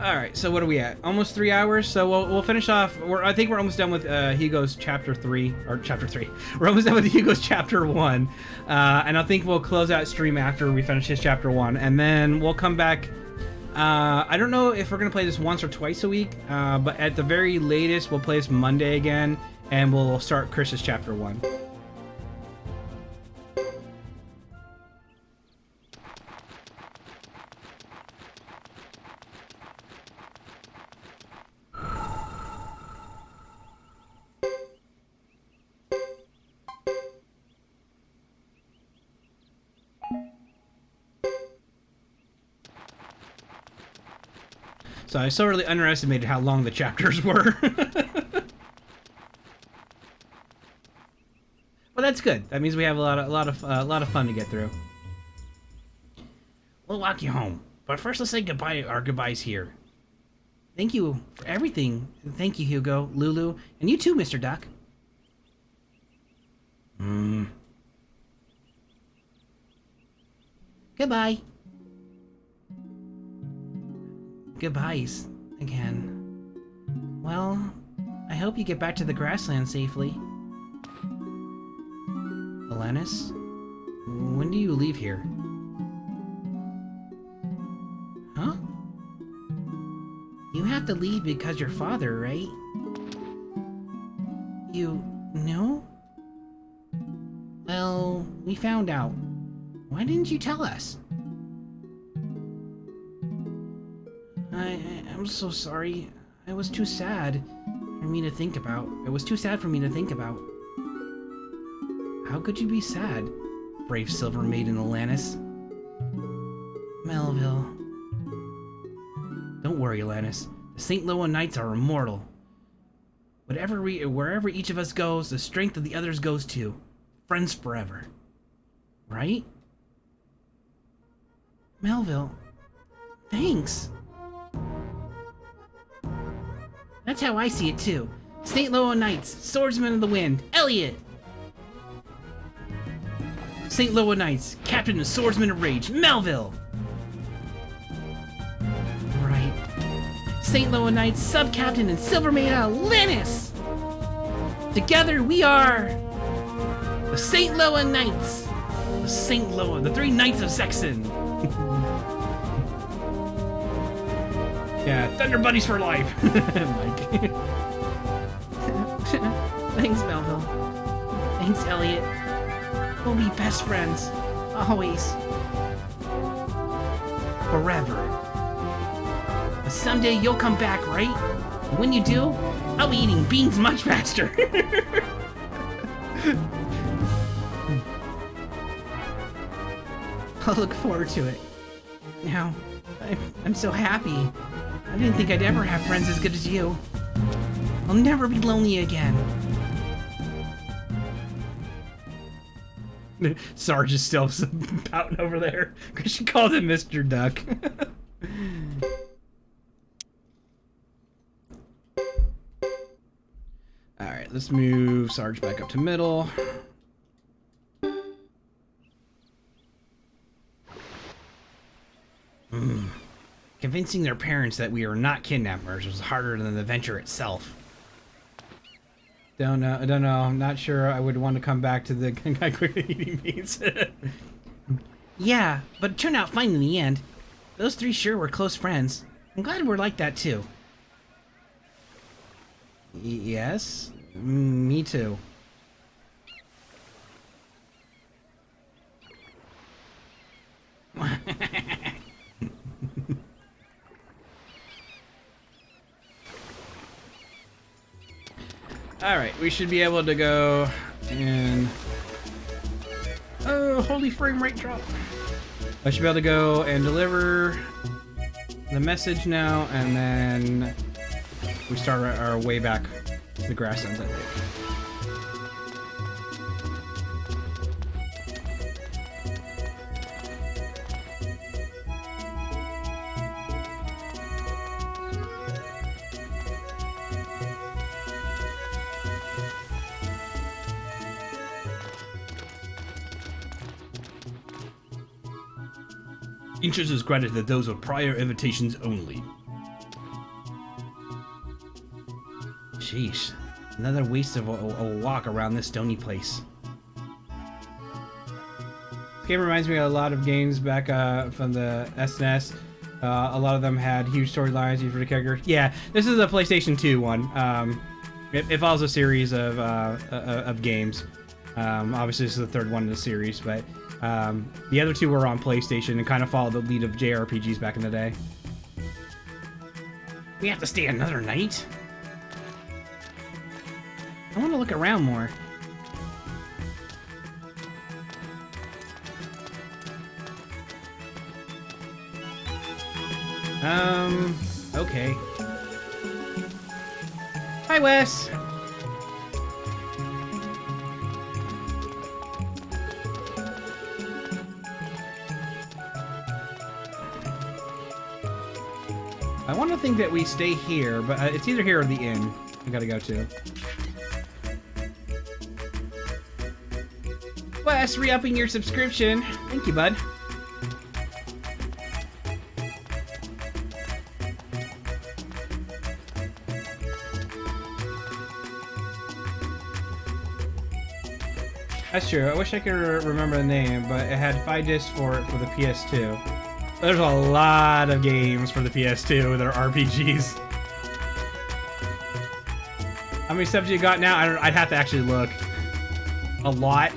All right, so what are we at? Almost 3 hours. So we'll finish off. I think we're almost done with Hugo's chapter 3 or chapter 3. We're almost done with Hugo's chapter 1, and I think we'll close out stream after we finish his chapter 1, and then we'll come back. I don't know if we're gonna play this once or twice a week, but at the very latest, we'll play this Monday again, and we'll start Chris's chapter 1. So I so really underestimated how long the chapters were. Well, that's good. That means we have a lot of fun to get through. We'll walk you home, but first let's say goodbye. Our goodbyes here. Thank you for everything. Thank you, Hugo, Lulu, and you too, Mr. Duck. Goodbye. Goodbyes again. Well, I hope you get back to the grassland safely. Alanis, when do you leave here? Huh? You have to leave because your father, right? You know? Well, we found out. Why didn't you tell us? I'm so sorry. I was too sad for me to think about. It was too sad for me to think about. How could you be sad, brave silver maiden Alanis? Melville. Don't worry, Alanis. The St. Loa Knights are immortal. Wherever each of us goes, the strength of the others goes too. Friends forever. Right? Melville. Thanks. That's how I see it too. St. Loa Knights, Swordsman of the Wind, Elliot! St. Loa Knights, Captain of Swordsman of Rage, Melville! Right. St. Loa Knights, Sub-Captain and Silver Maid Alanis! Together we are the St. Loa Knights! The St. Loa, the 3 Knights of Sexton! Yeah, Thunder Buddies for life. Mike. Thanks, Melville. Thanks, Elliot. We'll be best friends. Always. Forever. But someday you'll come back, right? And when you do, I'll be eating beans much faster. I'll look forward to it. Now, I'm so happy. I didn't think I'd ever have friends as good as you. I'll never be lonely again. Sarge is still pouting over there because she called him Mr. Duck. Alright, let's move Sarge back up to middle. Convincing their parents that we are not kidnappers was harder than the venture itself. Don't know. I'm not sure I would want to come back to the guy quickly eating beans. Yeah, but it turned out fine in the end. Those 3 sure were close friends. I'm glad we're like that too. Yes? Me too. Alright, we should be able to go and... Oh, holy frame rate drop. I should be able to go and deliver the message now, and then we start our way back to the grasslands, I think. Interest is granted to those with prior invitations only. Sheesh. Another waste of a walk around this stony place. This game reminds me of a lot of games back from the SNES. A lot of them had huge storylines for the character. Yeah, this is a PlayStation 2 one. It follows a series of games. Obviously, this is the third one in the series, but the other two were on PlayStation and kind of followed the lead of JRPGs back in the day. We have to stay another night? I want to look around more. Okay. Hi, Wes! I want to think that we stay here, but it's either here or the inn we gotta go to. Wes, re-upping your subscription. Thank you, bud. That's true. I wish I could remember the name, but it had 5 discs for the PS2. There's a lot of games for the PS2 that are RPGs. How many subs you got now? I'd have to actually look. A lot.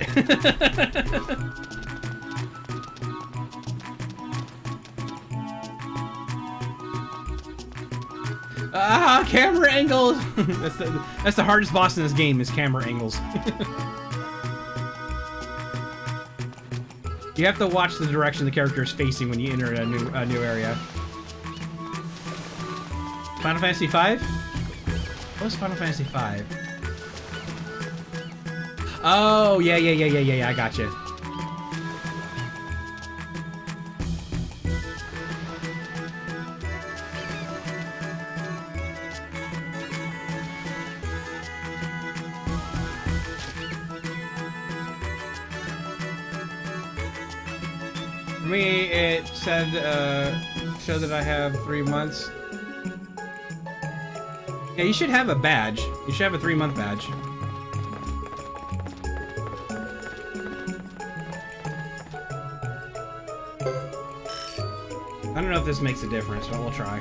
Camera angles. That's the hardest boss in this game is camera angles. You have to watch the direction the character is facing when you enter a new area. Final Fantasy V? What was Final Fantasy V? Oh, yeah, I gotcha. For me, it said, show that I have 3 months. Yeah, you should have a badge. You should have a 3-month badge. I don't know if this makes a difference, but we'll try.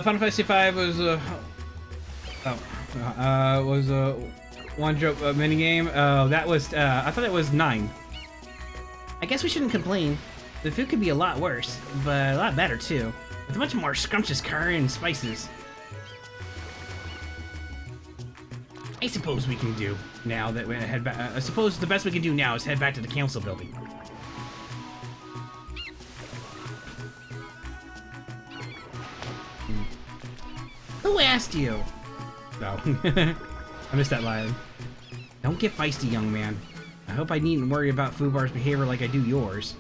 Final Fantasy V was a one-joke minigame. Oh, that was I thought it was 9. I guess we shouldn't complain. The food could be a lot worse, but a lot better too, with a much more scrumptious curry and spices. I suppose we can do now that we head back. I suppose the best we can do now is head back to the council building. Who asked you? No. I missed that line. Don't get feisty, young man. I hope I needn't worry about Fubar's behavior like I do yours.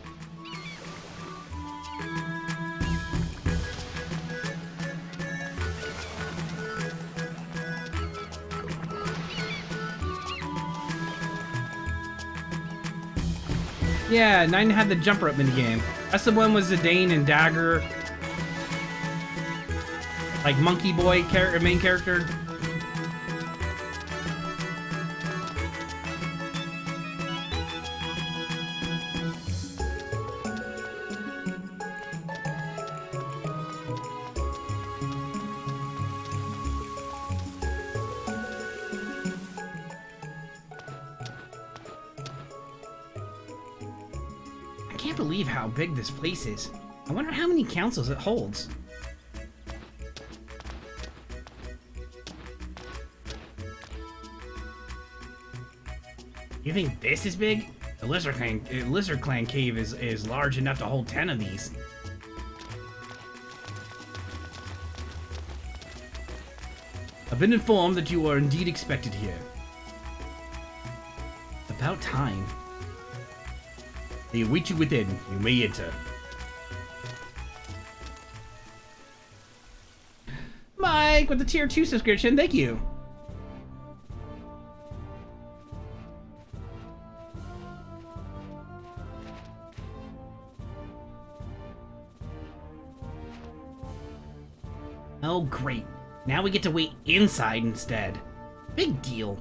Yeah, 9 had the jump rope minigame. That's the one with Zidane and Dagger. Like Monkey Boy main character. I can't believe how big this place is. I wonder how many councils it holds. You think this is big? The Lizard Clan cave is large enough to hold 10 of these. I've been informed that you are indeed expected here. About time. They await you within. You may enter. Mike with the tier 2 subscription. Thank you. Oh, great. Now we get to wait inside instead. Big deal.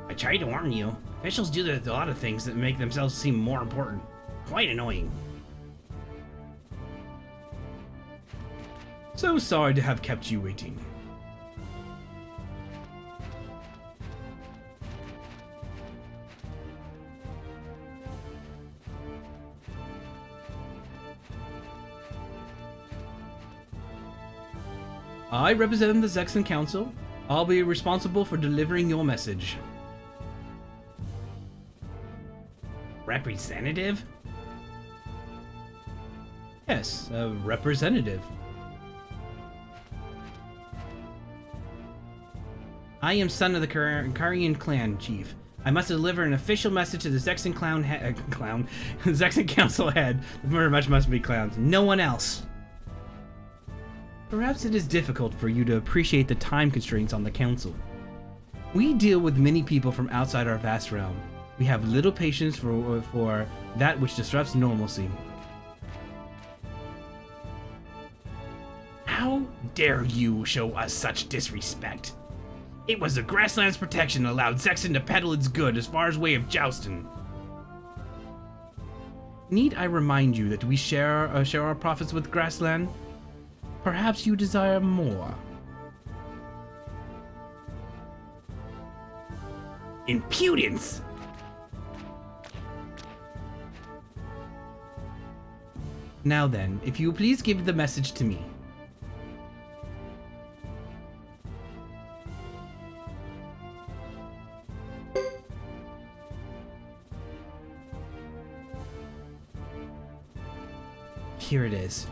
I tried to warn you. Officials do a lot of things that make themselves seem more important. Quite annoying. So sorry to have kept you waiting. I represent the Zexon Council. I'll be responsible for delivering your message. Representative? Yes, a representative. I am son of the Karian clan chief. I must deliver an official message to the Zexon Zexon Council head. Very much must be clowns. No one else. Perhaps it is difficult for you to appreciate the time constraints on the council. We deal with many people from outside our vast realm. We have little patience for that which disrupts normalcy. How dare you show us such disrespect? It was the grassland's protection that allowed Zexon to peddle its good as far as way of jousting. Need I remind you that we share our profits with grassland? Perhaps you desire more. Impudence! Now then, if you please give the message to me. Here it is.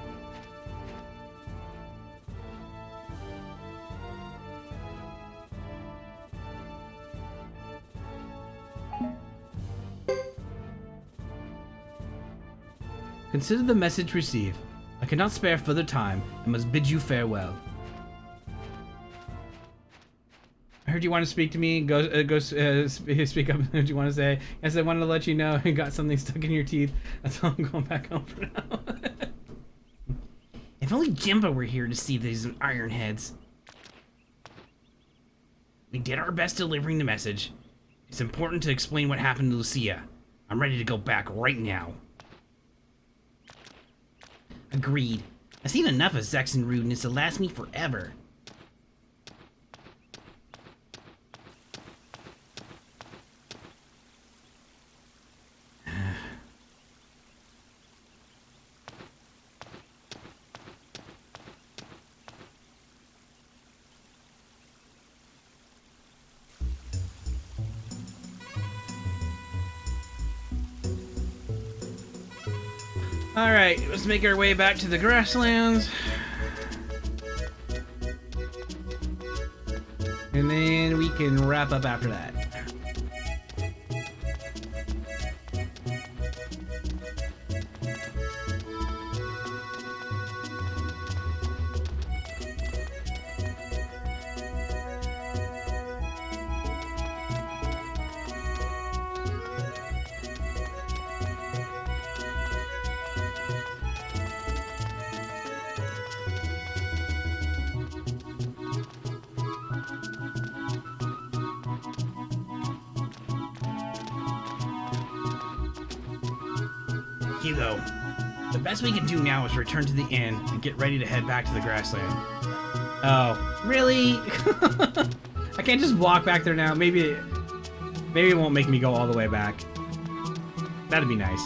Consider the message received. I cannot spare further time and must bid you farewell. I heard you want to speak to me. Go speak up. What do you want to say? Yes, I wanted to let you know I got something stuck in your teeth. That's all. I'm going back home for now. If only Jimbo were here to see these ironheads. We did our best delivering the message. It's important to explain what happened to Lucia. I'm ready to go back right now. Agreed. I've seen enough of Zexon rudeness to last me forever. Alright, let's make our way back to the grasslands. And then we can wrap up after that. Hugo, the best we can do now is return to the inn and get ready to head back to the grassland. Oh, really? I can't just walk back there now. Maybe it won't make me go all the way back. That'd be nice.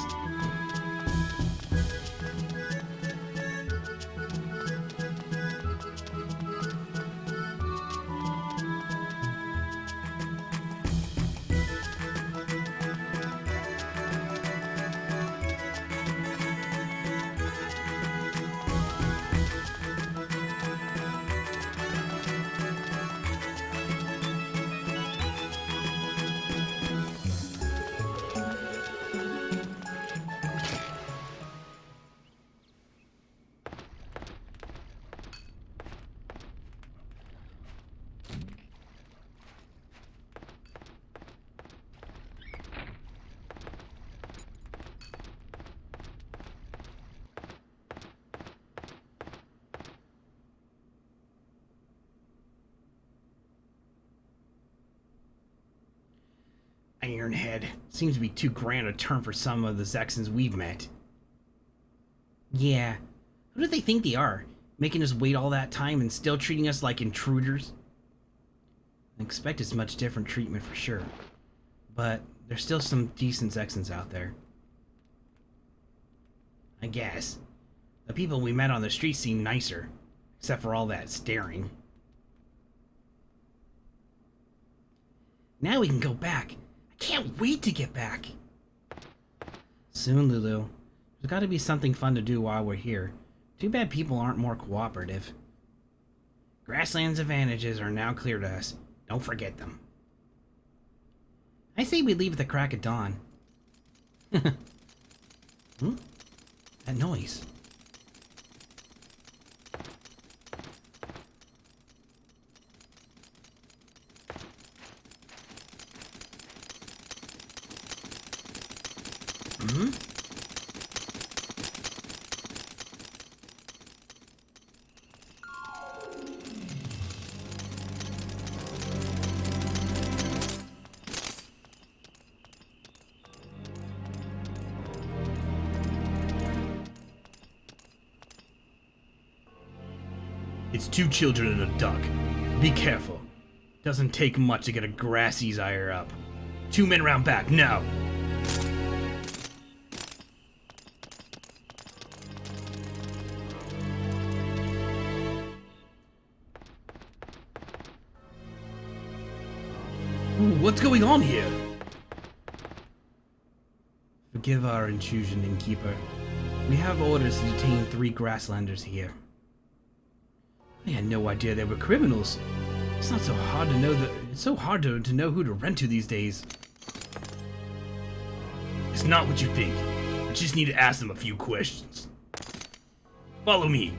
Ironhead. Seems to be too grand a term for some of the Zexons we've met. Yeah. Who do they think they are? Making us wait all that time and still treating us like intruders? I expect it's much different treatment for sure. But there's still some decent Zexons out there. I guess. The people we met on the street seem nicer. Except for all that staring. Now we can go back. I can't wait to get back. Soon, Lulu. There's got to be something fun to do while we're here. Too bad people aren't more cooperative. Grassland's advantages are now clear to us. Don't forget them. I say we leave at the crack of dawn. That noise. It's 2 children and a duck. Be careful. Doesn't take much to get a Grassy's ire up. 2 men round back, now! What's going on here? Forgive our intrusion, innkeeper. We have orders to detain 3 grasslanders here. I had no idea they were criminals. It's not so hard to know that. It's so hard to know who to rent to these days. It's not what you think. I just need to ask them a few questions. Follow me.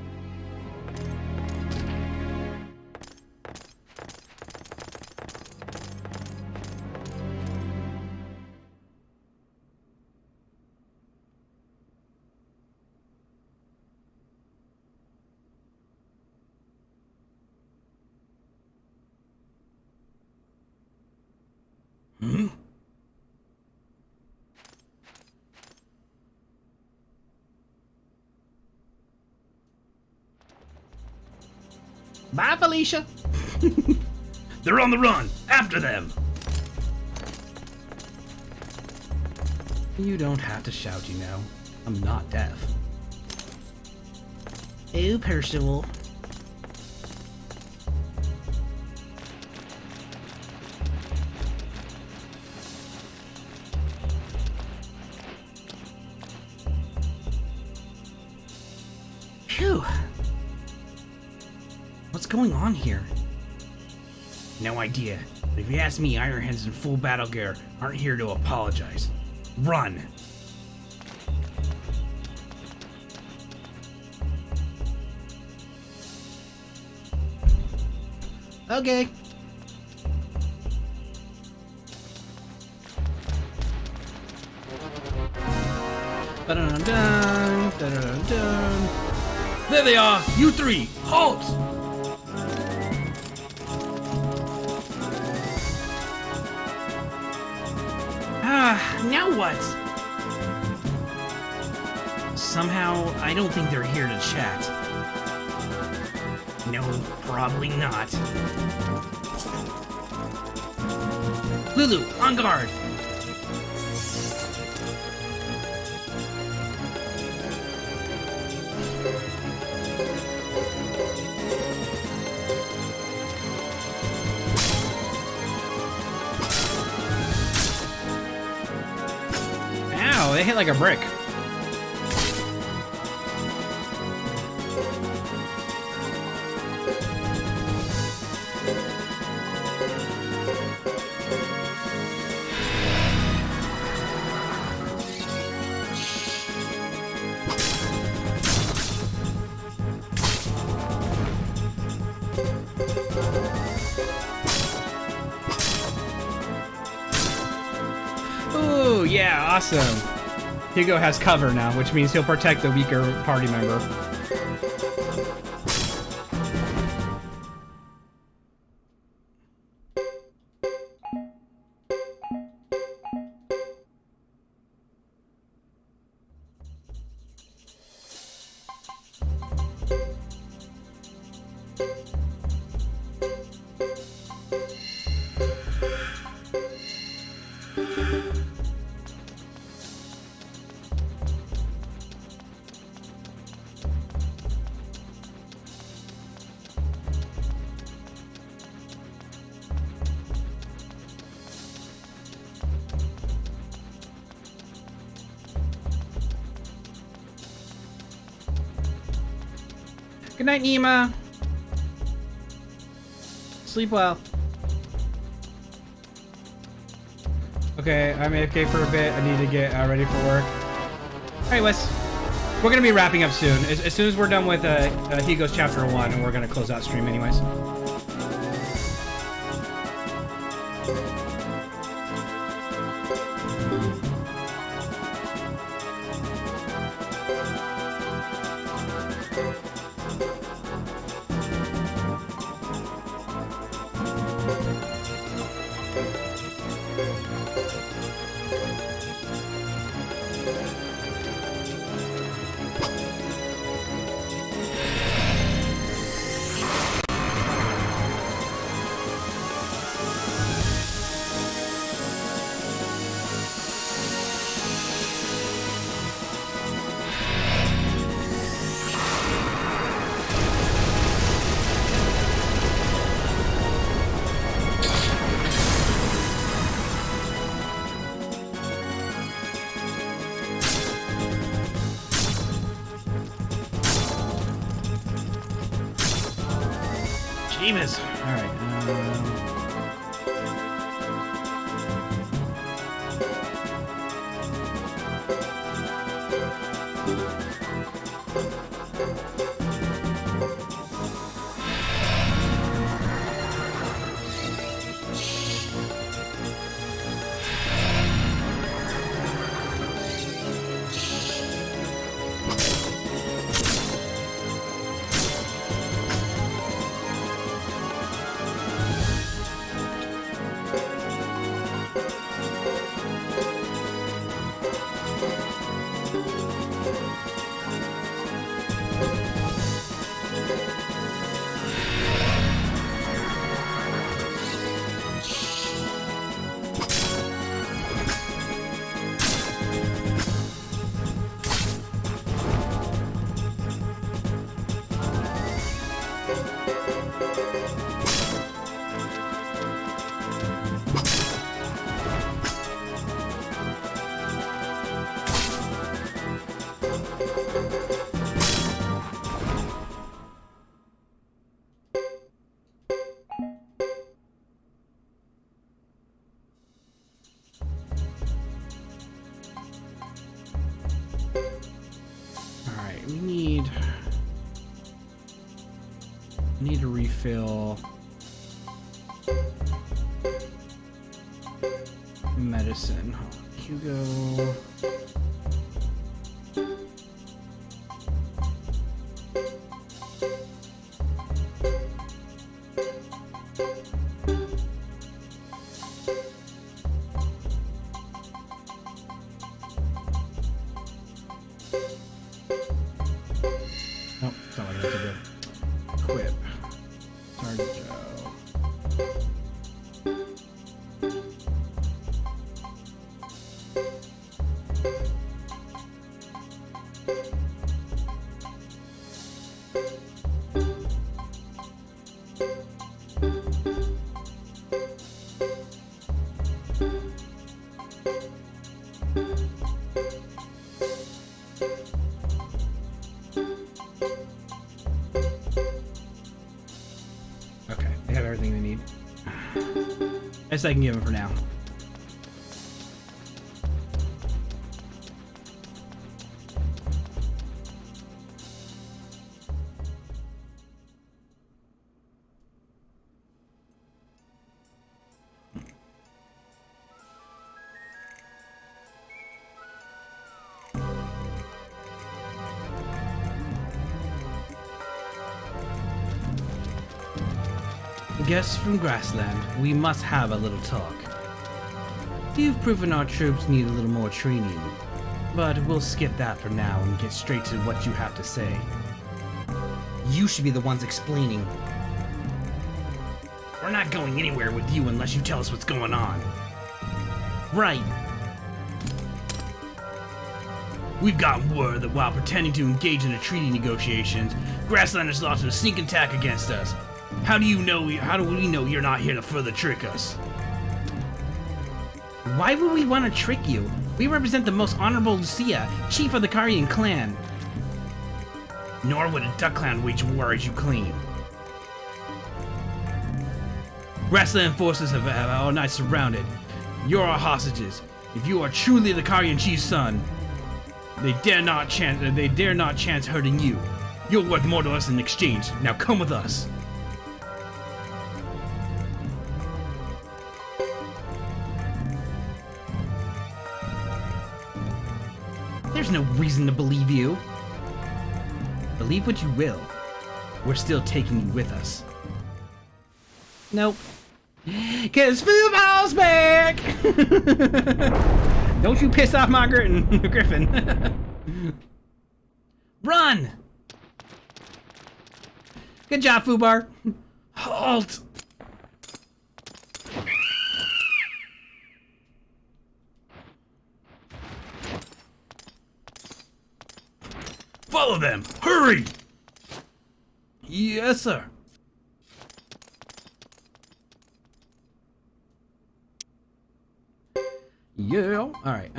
Bye, Felicia. They're on the run. After them. You don't have to shout, you know. I'm not deaf. Oh, Percival. Phew. What's going on here? No idea. But if you ask me, Ironheads in full battle gear aren't here to apologize. Run! Okay. Ba-dun-dun-dun, da-dun-dun-dun. There they are! You 3! Halt! Now what? Somehow, I don't think they're here to chat. No, probably not. Lulu, on guard! Ow, they hit like a brick. Ooh, yeah, awesome. Hugo has cover now, which means he'll protect the weaker party member. Good night, Nima. Sleep well. Okay, I'm AFK for a bit. I need to get ready for work. Alright, Wes. We're gonna be wrapping up soon. As soon as we're done with Hugo's Chapter 1, and we're gonna close out stream anyways. Jeebus. All right. Need to refill medicine. Hugo. Nope, that's not what I meant to do. Equip. Target Joe. Best I can give him for now. Guests from Grassland, we must have a little talk. You've proven our troops need a little more training, but we'll skip that for now and get straight to what you have to say. You should be the ones explaining. We're not going anywhere with you unless you tell us what's going on. Right. We've gotten word that while pretending to engage in the treaty negotiations, Grasslanders launched a sneak attack against us. How do we know you're not here to further trick us? Why would we want to trick you? We represent the most honorable Lucia, chief of the Karian clan. Nor would a duck clan wage war as you claim. Grassland forces have our night surrounded. You're our hostages. If you are truly the Karian chief's son, they dare not chance hurting you. You're worth more to us in exchange. Now come with us. There's no reason to believe you. Believe what you will. We're still taking you with us. Nope. Cause Fullbody's back! Don't you piss off my Griffin. Run! Good job, Fubar. Halt! Follow them! Hurry! Yes, sir. Yeah. Alright.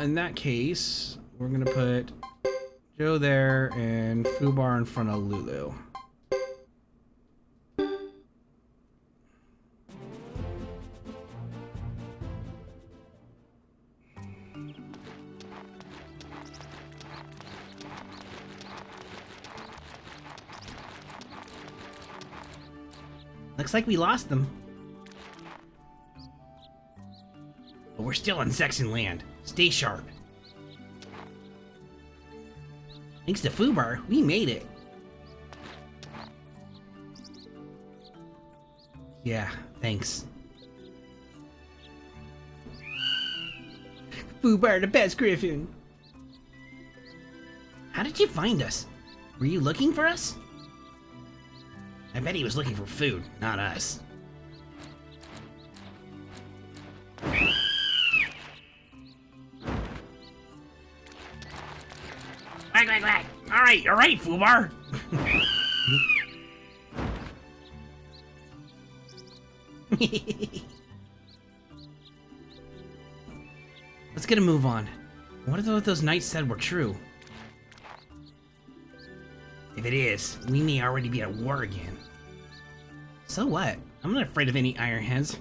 In that case, we're gonna put Joe there and Fubar in front of Lulu. Looks like we lost them. But we're still on Zexan land. Stay sharp. Thanks to Fubar, we made it. Yeah, thanks. Fubar, the best Griffin. How did you find us? Were you looking for us? I bet he was looking for food, not us. Quack, quack, quack. All right, Fubar. Let's get a move on. What if what those knights said were true? If it is, we may already be at war again. So what? I'm not afraid of any Ironheads.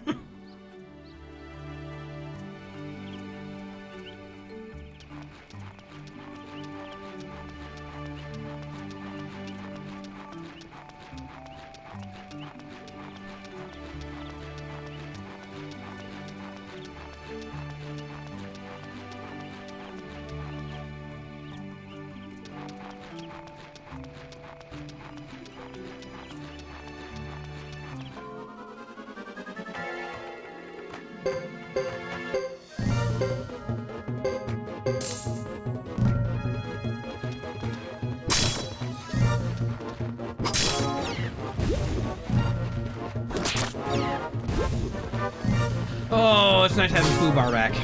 Oh, it's nice having Fubar back.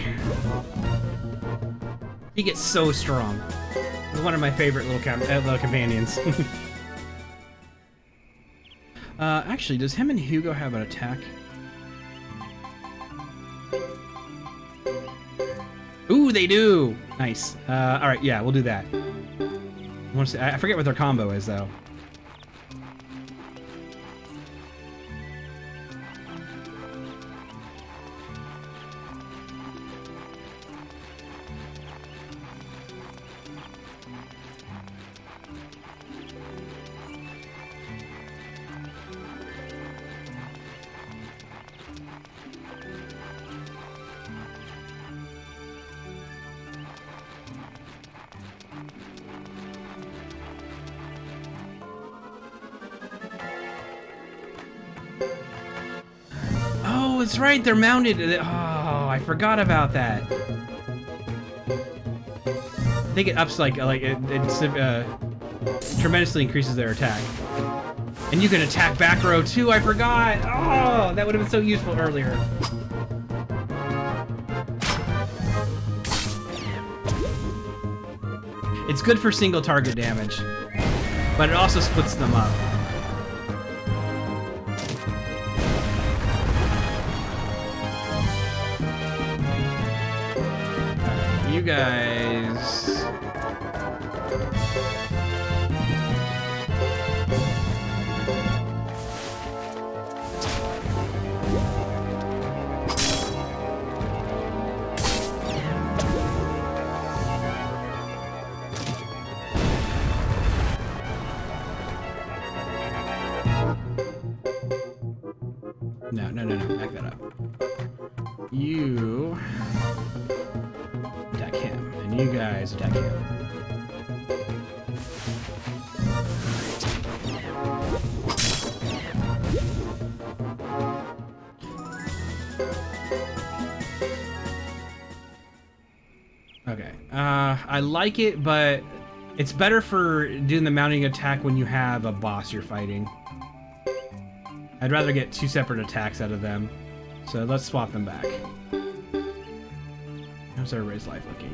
He gets so strong. He's one of my favorite little companions. Actually, does him and Hugo have an attack? Ooh, they do! Nice. Alright, yeah, we'll do that. I forget what their combo is, though. That's right, they're mounted. Oh, I forgot about that. I think it ups it tremendously increases their attack. And you can attack back row too, I forgot. Oh, that would have been so useful earlier. It's good for single target damage, but it also splits them up. You guys... No, back that up. You attack him, and you guys attack him. Okay, I like it, but it's better for doing the mounting attack when you have a boss you're fighting. I'd rather get 2 separate attacks out of them. So let's swap them back. How's everybody's life looking?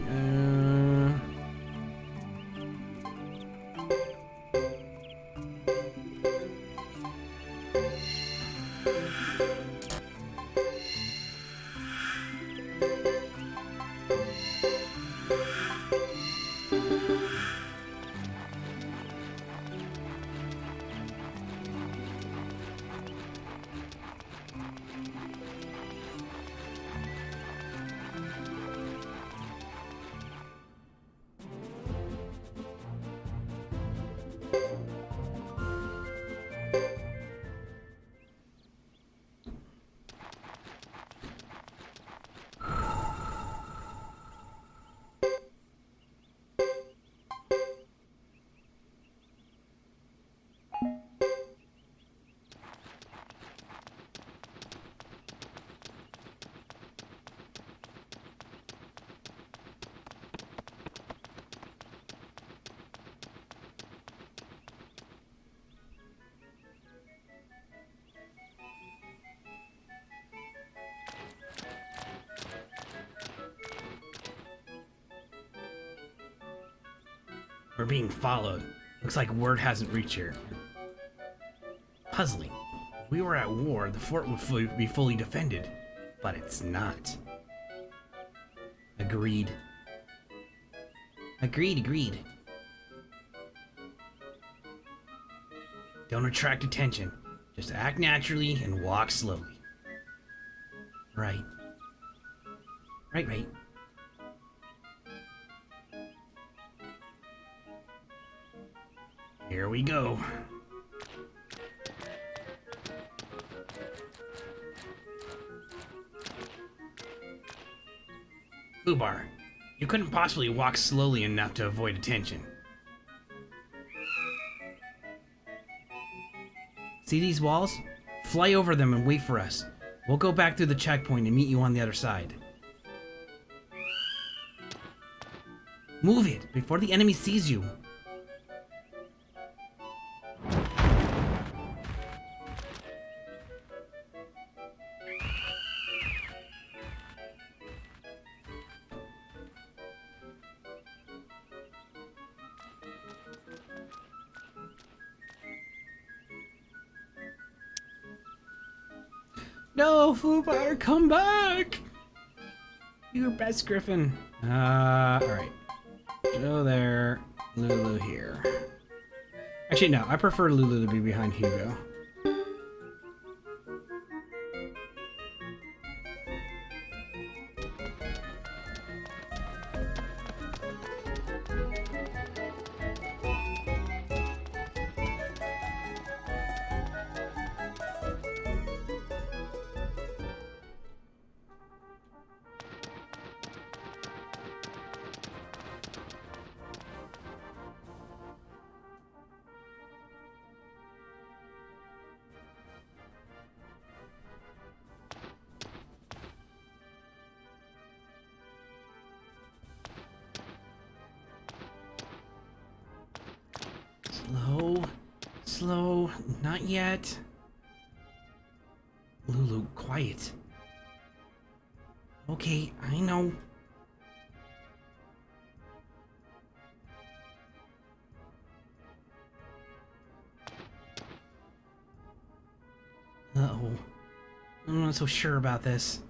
We're being followed. Looks like word hasn't reached here. Puzzling. If we were at war, the fort would be fully defended. But it's not. Agreed. Agreed. Don't attract attention. Just act naturally and walk slowly. Right. Right. Here we go. Fubar, you couldn't possibly walk slowly enough to avoid attention. See these walls? Fly over them and wait for us. We'll go back through the checkpoint and meet you on the other side. Move it before the enemy sees you. No, Fullbody, come back! You're best, Griffin. Alright. Joe there, Lulu here. Actually, no, I prefer Lulu to be behind Hugo. Slow, not yet. Lulu, quiet. Okay, I know. wasn't so sure about this.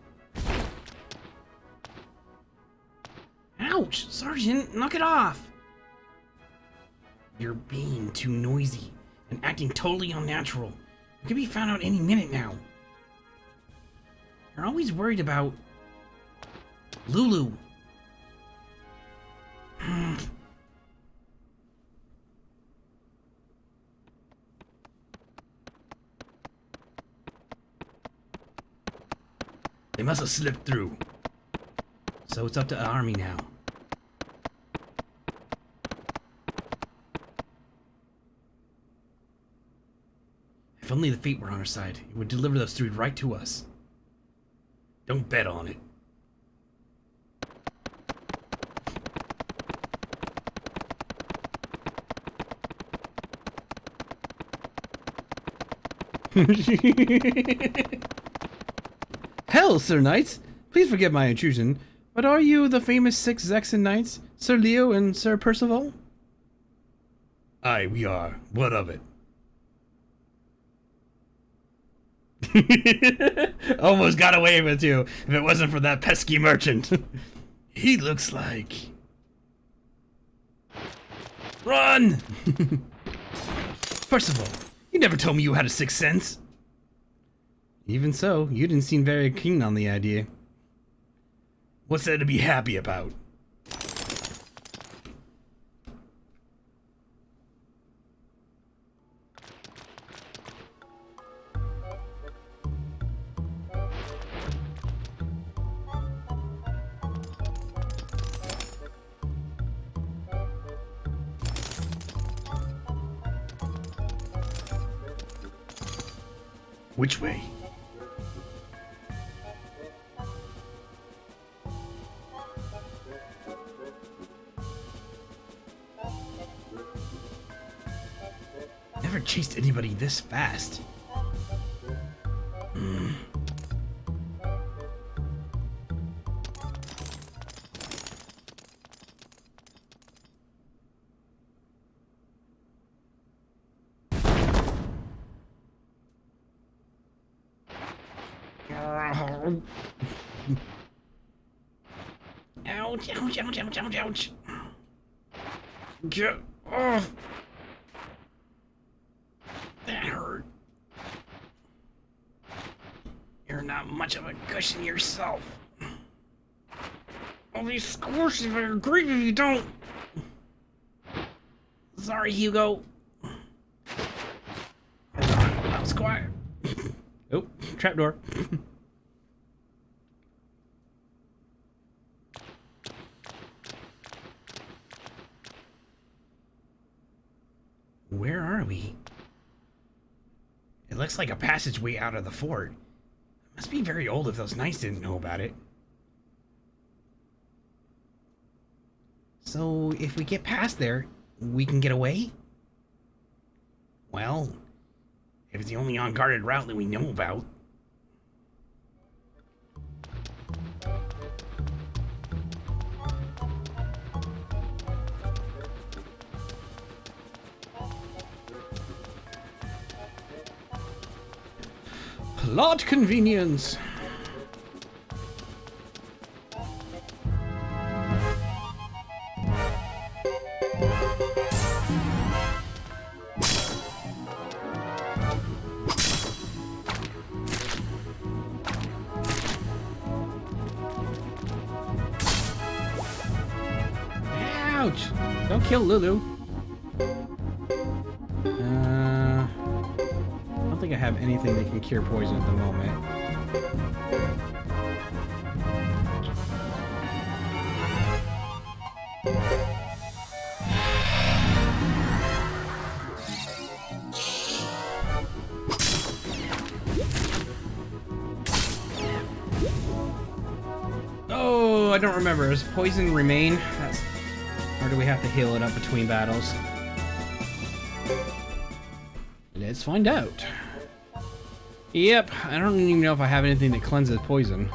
Ouch! Sergeant, knock it off! You're being too noisy and acting totally unnatural. You could be found out any minute now. You're always worried about Lulu. They must have slipped through. So it's up to the army now. If only the fate were on our side, it would deliver those three right to us. Don't bet on it. Hell, Sir Knights! Please forgive my intrusion, but are you the famous 6 Zexan Knights, Sir Leo and Sir Percival? Aye, we are. What of it? Almost got away with you if it wasn't for that pesky merchant. He looks like... Run! Percival, you never told me you had a sixth sense. Even so, you didn't seem very keen on the idea. What's there to be happy about? Which way? Never chased anybody this fast. Ouch, ouch, ouch, ouch, ouch, ouch. Get off. That hurt. You're not much of a cushion yourself. I'll be squished if I agree if you don't. Sorry, Hugo. Hold on, that was quiet. Oh, trapdoor. Where are we? It looks like a passageway out of the fort. It must be very old if those knights didn't know about it. So, if we get past there, we can get away? Well, if it's the only unguarded route that we know about. Plot convenience. Ouch! Don't kill Lulu. I don't think I have anything that can cure poison at the moment. Oh, I don't remember. Does poison remain? Or do we have to heal it up between battles? Let's find out. Yep, I don't even know if I have anything that cleanses poison.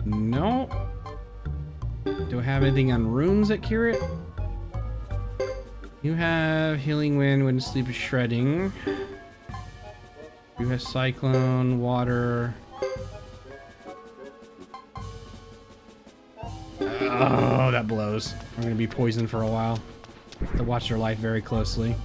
No. Do I have anything on runes that cure it? You have Healing Wind when sleep is shredding. You have Cyclone, Water. Oh, that blows. I'm gonna be poisoned for a while. Have to watch their life very closely.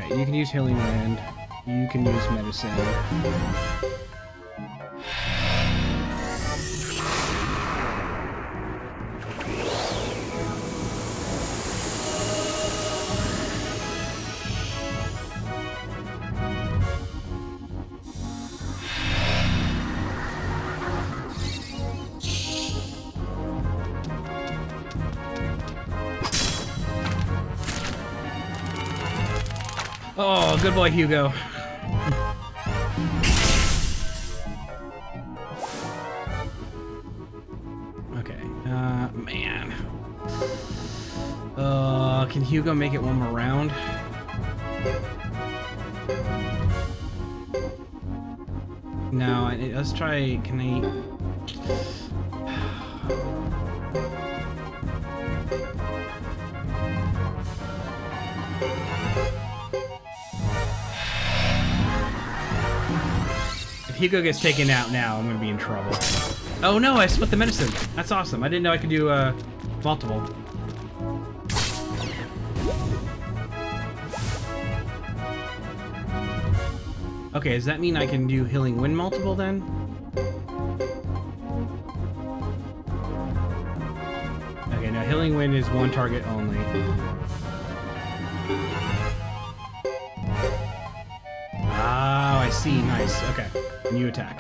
You can use Healing Wind. You can use Medicine. Oh, good boy, Hugo. Okay, man. Can Hugo make it one more round? No, let's try, can I... If Hugo gets taken out now, I'm gonna be in trouble. Oh no, I split the medicine. That's awesome. I didn't know I could do multiple. Okay, does that mean I can do Healing Wind multiple then? Okay, now Healing Wind is one target only. Oh, I see. Nice. Okay. New attack.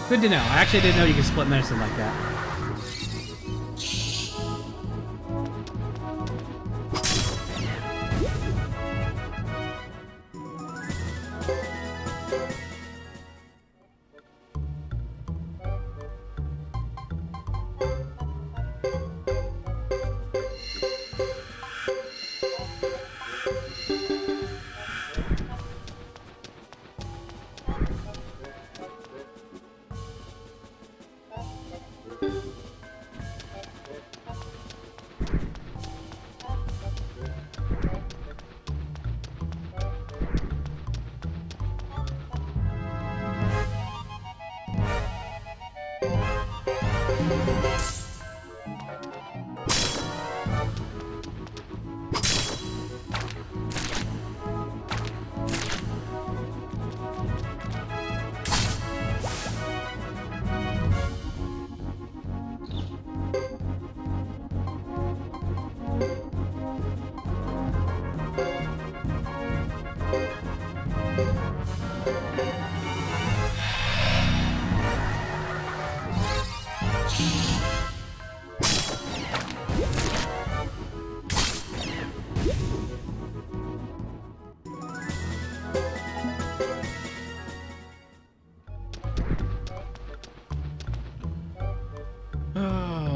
Good to know. I actually didn't know you could split medicine like that.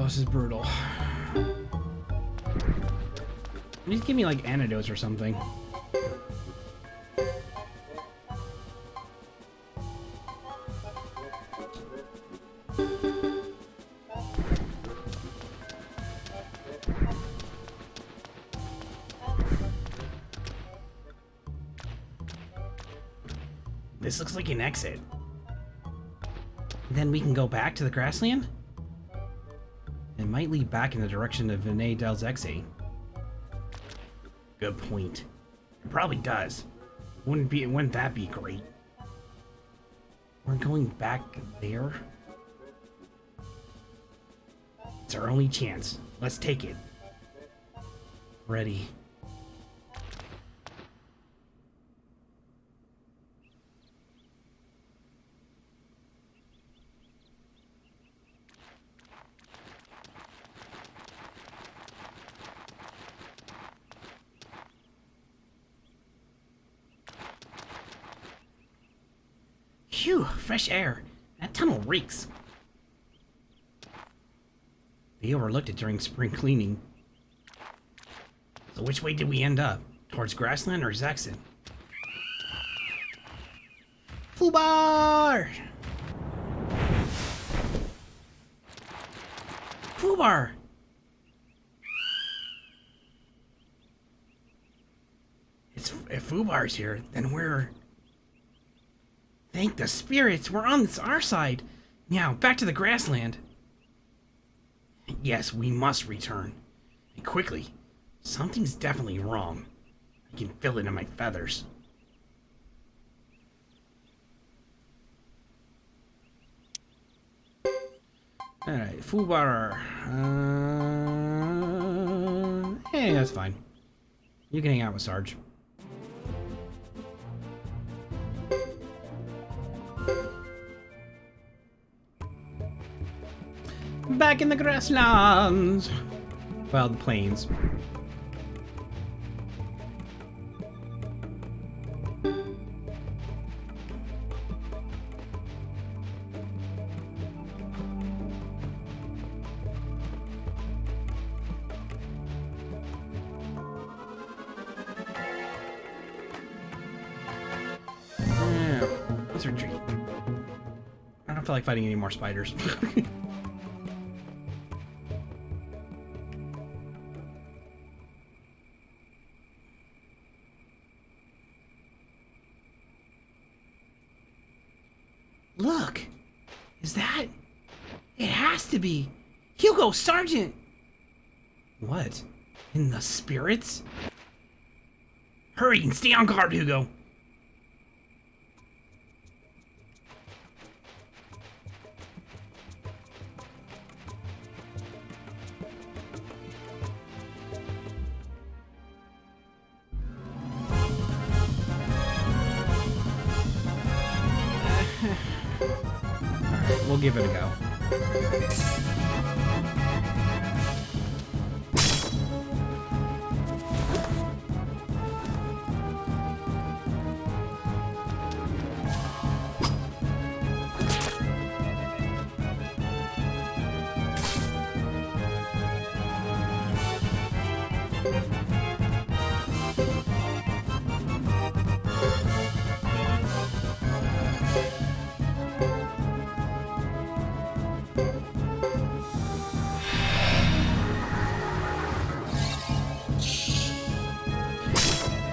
This is brutal. Please give me like antidotes or something. This looks like an exit. Then we can go back to the grassland? It might lead back in the direction of Vinay Del's Exe. Good point. It probably does. Wouldn't that be great? We're going back there? It's our only chance. Let's take it. Ready. Phew, fresh air. That tunnel reeks. They overlooked it during spring cleaning. So which way did we end up? Towards grassland or Zaxxon? Fullbody! Fullbody! If Fullbody's here, then we're... Thank the spirits, we're on our side. Now, back to the grassland. Yes, we must return. And quickly. Something's definitely wrong. I can feel it in my feathers. Alright, Fullbody. Hey, that's fine. You can hang out with Sarge. Back in the grasslands. Well, the plains. Let's retreat. I don't feel like fighting any more spiders. Look! Is that... It has to be! Hugo, Sergeant! What? In the spirits? Hurry and stay on guard, Hugo! We'll give it a go.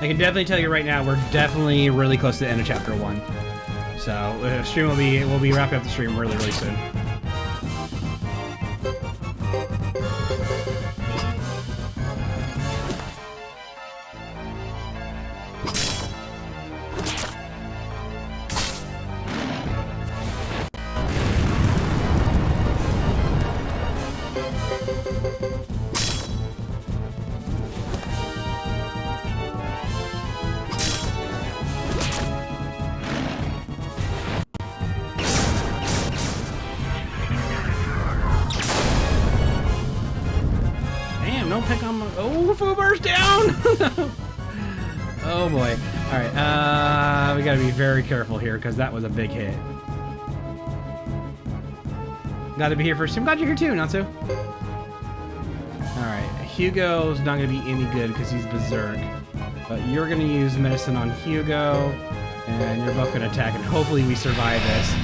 I can definitely tell you right now, we're definitely really close to the end of chapter 1. So, stream we'll be wrapping up the stream really, really soon. Don't pick on my... Oh, Fullbody's down! Oh boy. Alright, we gotta be very careful here, because that was a big hit. Gotta be here first. I'm glad you're here too, Natsu. Alright, Hugo's not gonna be any good because he's berserk. But you're gonna use medicine on Hugo, and you're both gonna attack, and hopefully we survive this.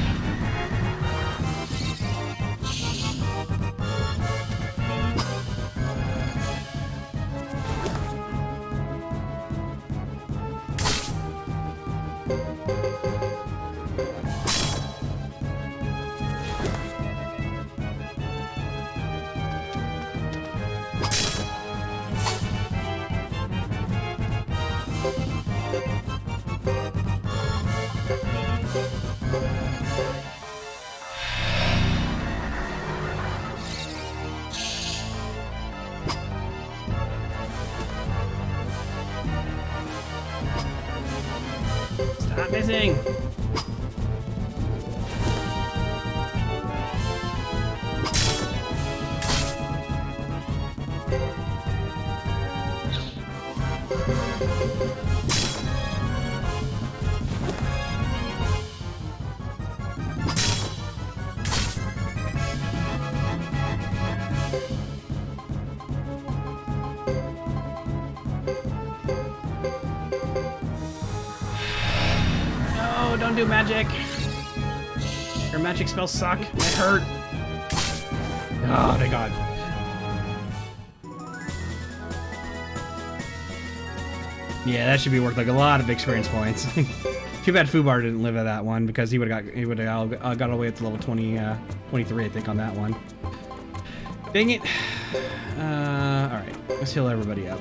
Stop missing! Don't do magic. Your magic spells suck. They hurt. Oh, thank God. Yeah, that should be worth like a lot of experience points. Too bad Fullbody didn't live at that one because he would have got all the way up to level 20, 23, I think, on that one. Dang it. All right, let's heal everybody up.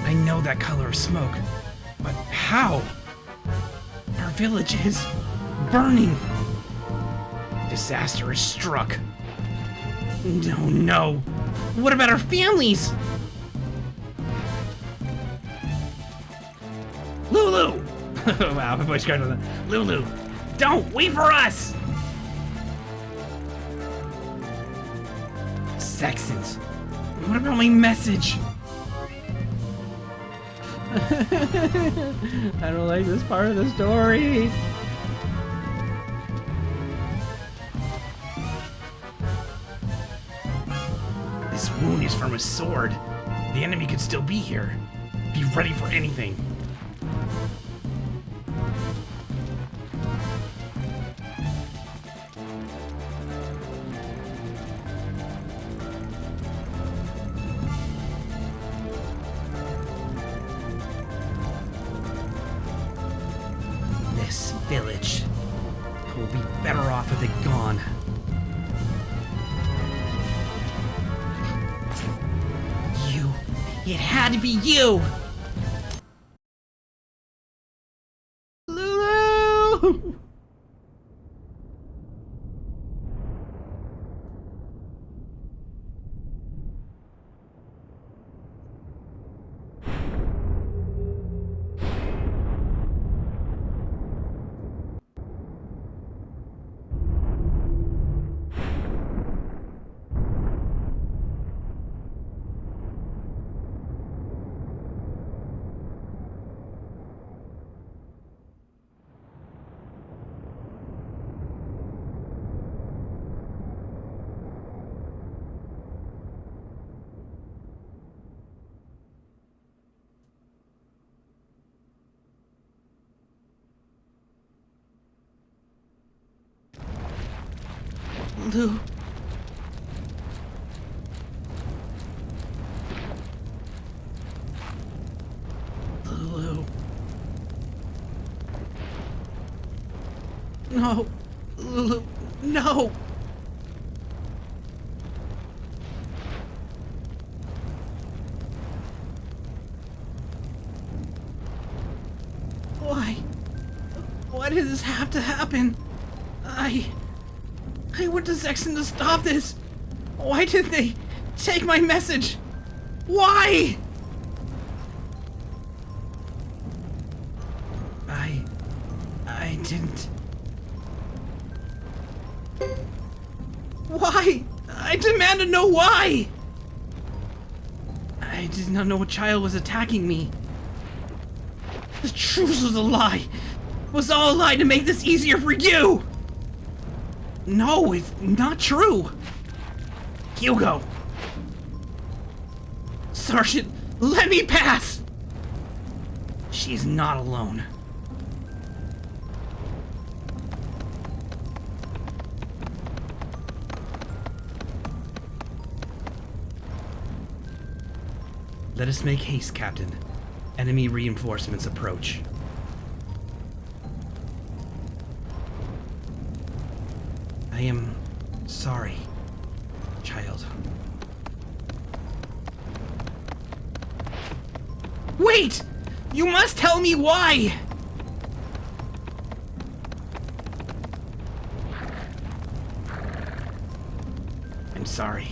I know that color of smoke, but how? Our village is burning. Disaster has struck. No, no. What about our families? Lulu! Wow, my voice cracked on that. Lulu, don't wait for us! Saxons, what about my message? I don't like this part of the story. This wound is from a sword. The enemy could still be here. Be ready for anything. This village will be better off with it gone. You. It had to be you! Lulu! Lulu. Lulu. No. Lulu. No. Why? Why did this have to happen? I went to Sexton to stop this. Why didn't they take my message? Why? I didn't. Why? I demand to know why. I did not know a child was attacking me. The truth was a lie. It was all a lie to make this easier for you. No, it's not true. Hugo. Sergeant, let me pass. She is not alone. Let us make haste, Captain. Enemy reinforcements approach. I am sorry, child. Wait! You must tell me why! I'm sorry,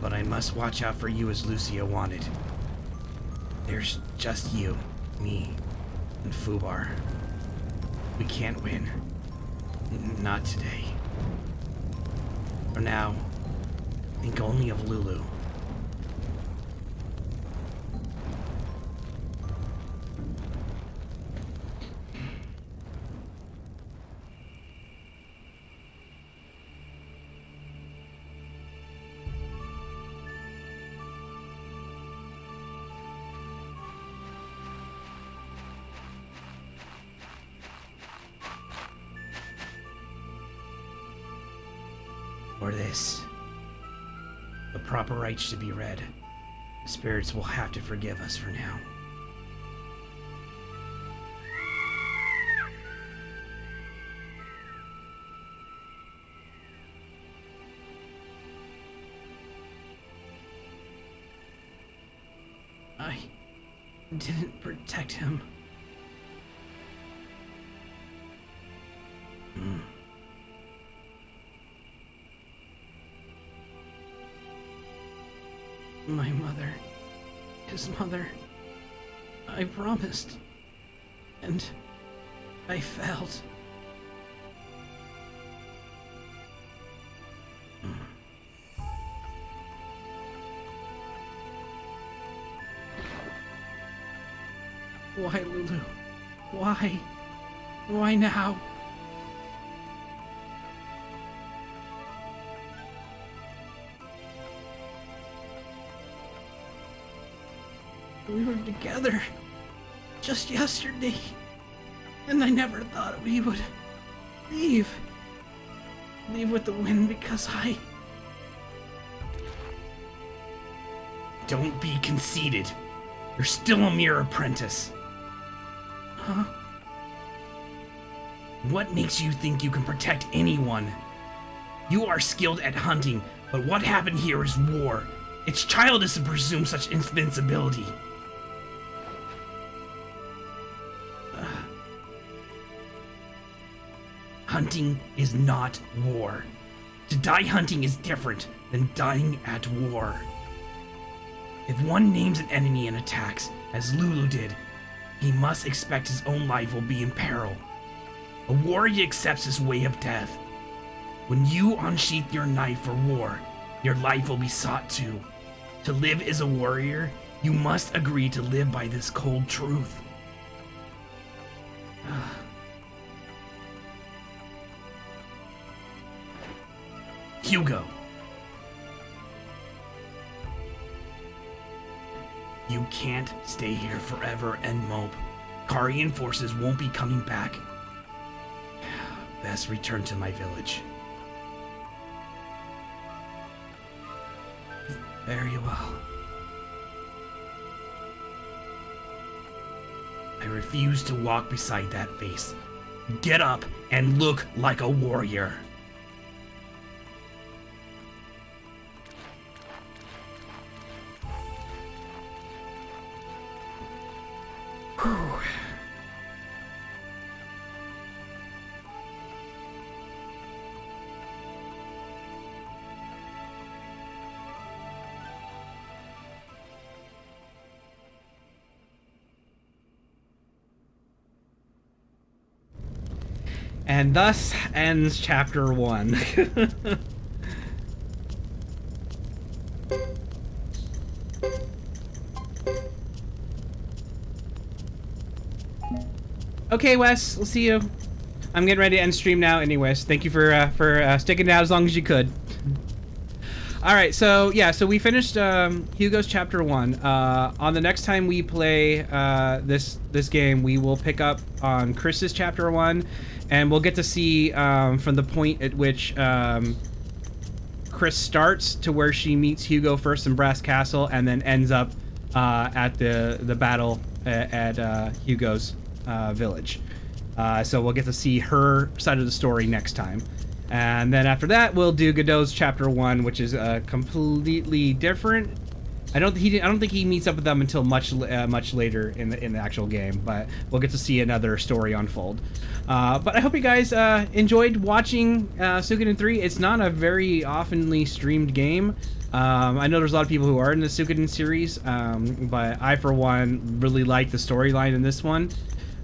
but I must watch out for you as Lucia wanted. There's just you, me, and Fubar. We can't win. Not today. For now, think only of Lulu. Or this. The proper rites to be read. The spirits will have to forgive us for now. I didn't protect him. My mother, his mother, I promised, and I failed. Why, Lulu? Why? Why now? We were together just yesterday, and I never thought we would leave. Leave with the wind because I... Don't be conceited. You're still a mere apprentice. Huh? What makes you think you can protect anyone? You are skilled at hunting, but what happened here is war. It's childish to presume such invincibility. Hunting is not war. To die hunting is different than dying at war. If one names an enemy and attacks, as Lulu did, he must expect his own life will be in peril. A warrior accepts his way of death. When you unsheath your knife for war, your life will be sought too. To live as a warrior, you must agree to live by this cold truth. Hugo. You can't stay here forever and mope. Karian forces won't be coming back. Best return to my village. Very well. I refuse to walk beside that face. Get up and look like a warrior. Whew. And thus ends chapter 1. Okay, Wes, we'll see you. I'm getting ready to end stream now anyways. Thank you for sticking it out as long as you could. All right, so yeah, so we finished Hugo's Chapter 1. On the next time we play this game, we will pick up on Chris's Chapter 1, and we'll get to see from the point at which Chris starts to where she meets Hugo first in Brass Castle, and then ends up at the battle at Hugo's village. So we'll get to see her side of the story next time. And then after that, we'll do Godot's Chapter 1, which is completely different. I don't think he meets up with them until much later in the actual game, but we'll get to see another story unfold. But I hope you guys enjoyed watching Suikoden 3. It's not a very oftenly streamed game. I know there's a lot of people who are in the Suikoden series, but I, for one, really like the storyline in this one.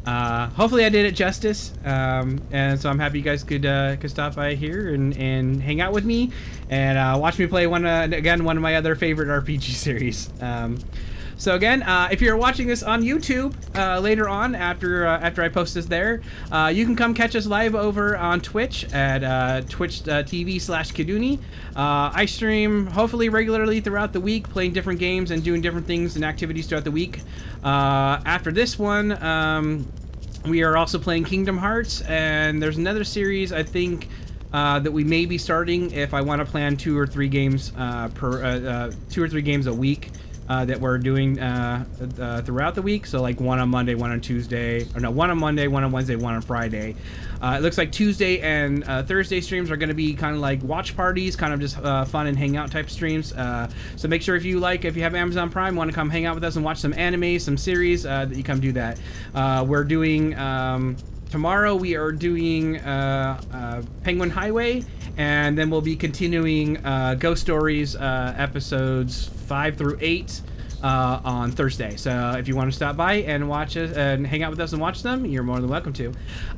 Hopefully I did it justice, and so I'm happy you guys could stop by here and hang out with me and watch me play one of my other favorite RPG series. So again, if you're watching this on YouTube later on after I post this there, you can come catch us live over on Twitch at twitch.tv/Kiduni. I stream hopefully regularly throughout the week, playing different games and doing different things and activities throughout the week. After this one, we are also playing Kingdom Hearts, and there's another series I think that we may be starting if I want to plan 2 or 3 games 2 or 3 games a week. That we're doing throughout the week. So like one on Monday, one on Tuesday, or no, one on Monday, one on Wednesday, one on Friday. It looks like Tuesday and Thursday streams are going to be kind of like watch parties, kind of just fun and hangout type streams. So make sure if you have Amazon Prime, want to come hang out with us and watch some anime, some series, that you come do that. We're doing tomorrow. We are doing Penguin Highway, and then we'll be continuing Ghost Stories episodes 5 through 8 on Thursday. So if you want to stop by and watch us and hang out with us and watch them, you're more than welcome to.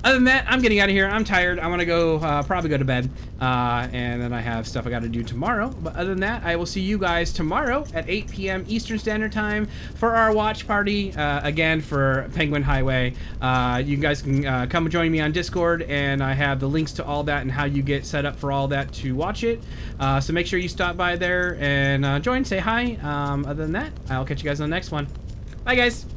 Other than that, I'm getting out of here. I'm tired. I want to go probably go to bed, and then I have stuff I got to do tomorrow. But other than that, I will see you guys tomorrow at 8 p.m. Eastern Standard Time for our watch party again for Penguin Highway. You guys can come join me on Discord, and I have the links to all that and how you get set up for all that to watch it. So make sure you stop by there and join, say hi. Other than that, I'll catch you guys on the next one. Bye, guys.